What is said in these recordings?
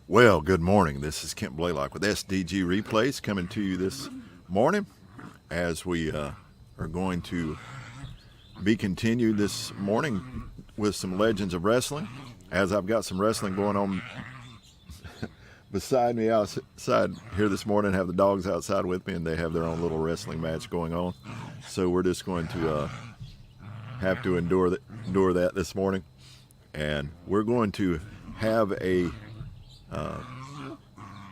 Well, good morning. This is Kent Blaylock with SDG Replays coming to you this morning as we are going to be continued this morning with some Legends of Wrestling. As I've got some wrestling going on beside me outside here this morning, have the dogs outside with me, and they have their own little wrestling match going on. So we're just going to have to endure that this morning, and we're going to have a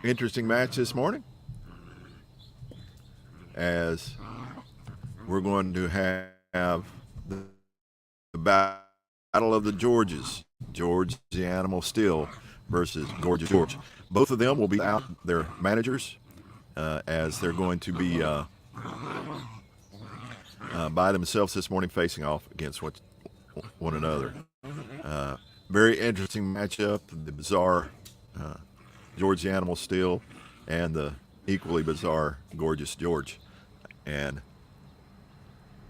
interesting match this morning, as we're going to have the battle of the Georges, George the Animal Steele versus Gorgeous George. Both of them will be out their managers, as they're going to be by themselves this morning, facing off against one another. Very interesting matchup. The bizarre George the Animal Steele and the equally bizarre Gorgeous George. And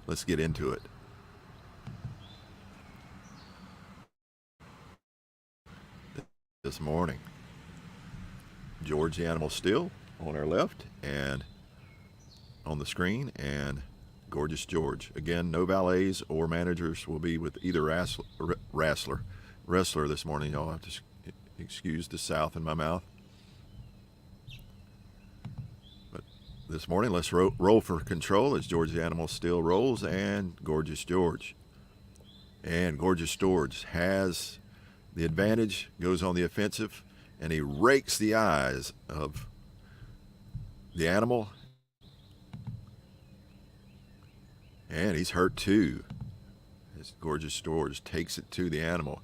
let's get into it. This morning, George the Animal Steele on our left and on the screen, and Gorgeous George. Again, no valets or managers will be with either wrestler this morning. Y'all have to excuse the South in my mouth. But this morning, let's roll for control as George the Animal Steele rolls, and Gorgeous George. And Gorgeous George has the advantage, goes on the offensive, and he rakes the eyes of the animal. And he's hurt too, as Gorgeous George takes it to the animal,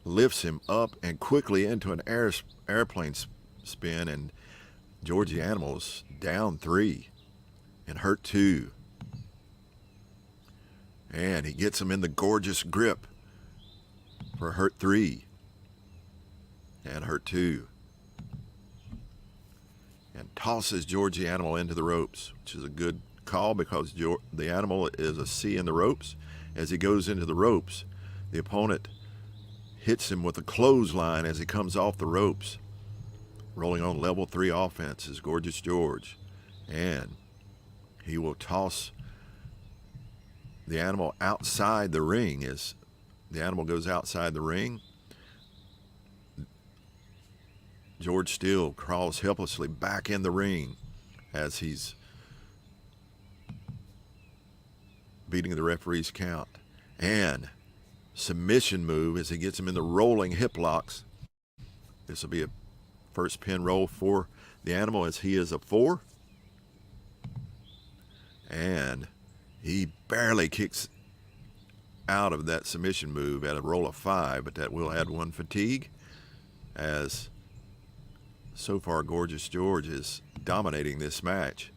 lifts him up and quickly into an airplane spin, and George the Animal's down 3 and hurt 2. And he gets him in the Gorgeous grip for hurt 3 and hurt 2, and tosses George the Animal into the ropes, which is a good call because the animal is a C in the ropes. As he goes into the ropes, the opponent hits him with a clothesline as he comes off the ropes. Rolling on level 3 offense is Gorgeous George, and he will toss the animal outside the ring. As the animal goes outside the ring, George Steele crawls helplessly back in the ring as he's beating the referee's count. And submission move as he gets him in the rolling hip locks. This will be a first pin roll for the animal, as he is a 4. And he barely kicks out of that submission move at a roll of 5, but that will add 1 fatigue, as so far Gorgeous George is dominating this match.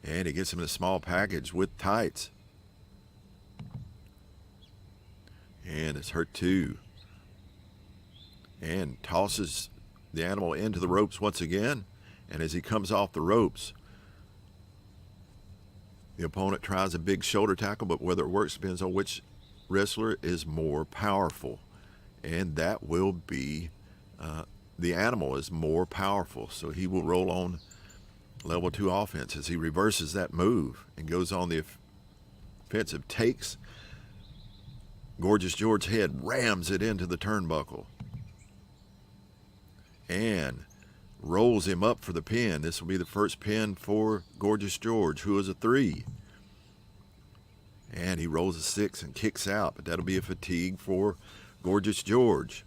And he gets him in a small package with tights, and it's hurt 2, and tosses the animal into the ropes once again. And as he comes off the ropes, the opponent tries a big shoulder tackle, but whether it works depends on which wrestler is more powerful, and that will be the animal is more powerful, so he will roll on level 2 offense as he reverses that move and goes on the offensive, takes Gorgeous George's head, rams it into the turnbuckle, and rolls him up for the pin. This will be the first pin for Gorgeous George, who is a 3. And he rolls a 6 and kicks out, but that'll be a fatigue for Gorgeous George,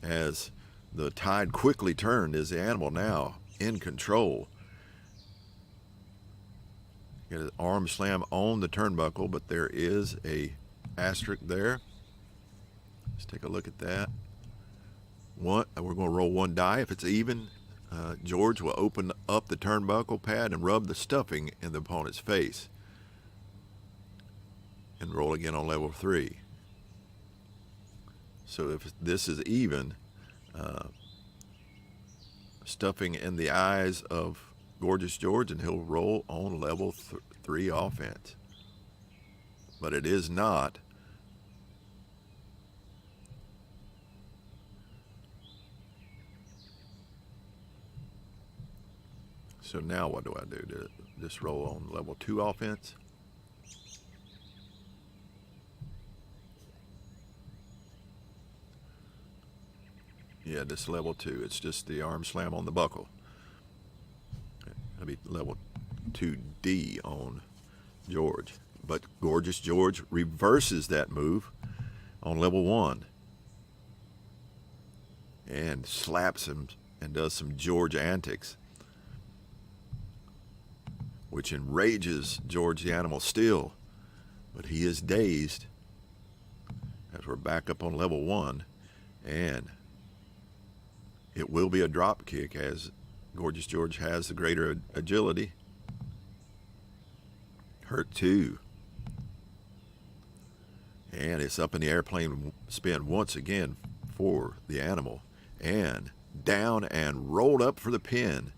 as the tide quickly turned as the animal now in control. Get an arm slam on the turnbuckle, but there is a asterisk there. Let's take a look at that. We're going to roll 1 die. If it's even, George will open up the turnbuckle pad and rub the stuffing in the opponent's face, and roll again on level 3. So if this is even, stuffing in the eyes of Gorgeous George, and he'll roll on level 3 offense. But it is not. So now what do I do? To just roll on level 2 offense? Yeah, this level 2. It's just the arm slam on the buckle. That'll be level 2D on George. But Gorgeous George reverses that move on level 1 and slaps him and does some George antics, which enrages George the Animal Steele. But he is dazed as we're back up on level 1, and it will be a drop kick as Gorgeous George has the greater agility. Hurt 2. And it's up in the airplane spin once again for the animal. And down and rolled up for the pin.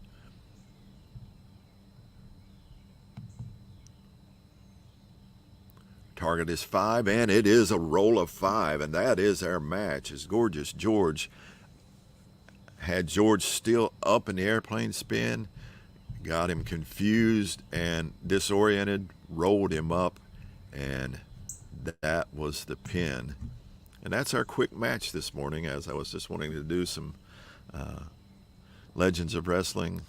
Target is 5, and it is a roll of 5, and that is our match. As Gorgeous George had George still up in the airplane spin, got him confused and disoriented, rolled him up, and that was the pin. And that's our quick match this morning, as I was just wanting to do some Legends of Wrestling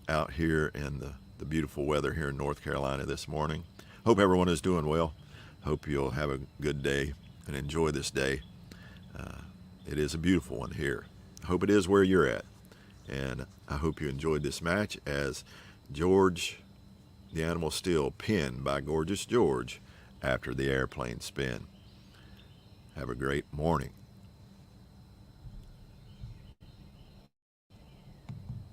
out here in the beautiful weather here in North Carolina this morning. Hope everyone is doing well. Hope you'll have a good day and enjoy this day. It is a beautiful one here. I hope it is where you're at. And I hope you enjoyed this match as George the Animal Steele pinned by Gorgeous George after the airplane spin. Have a great morning.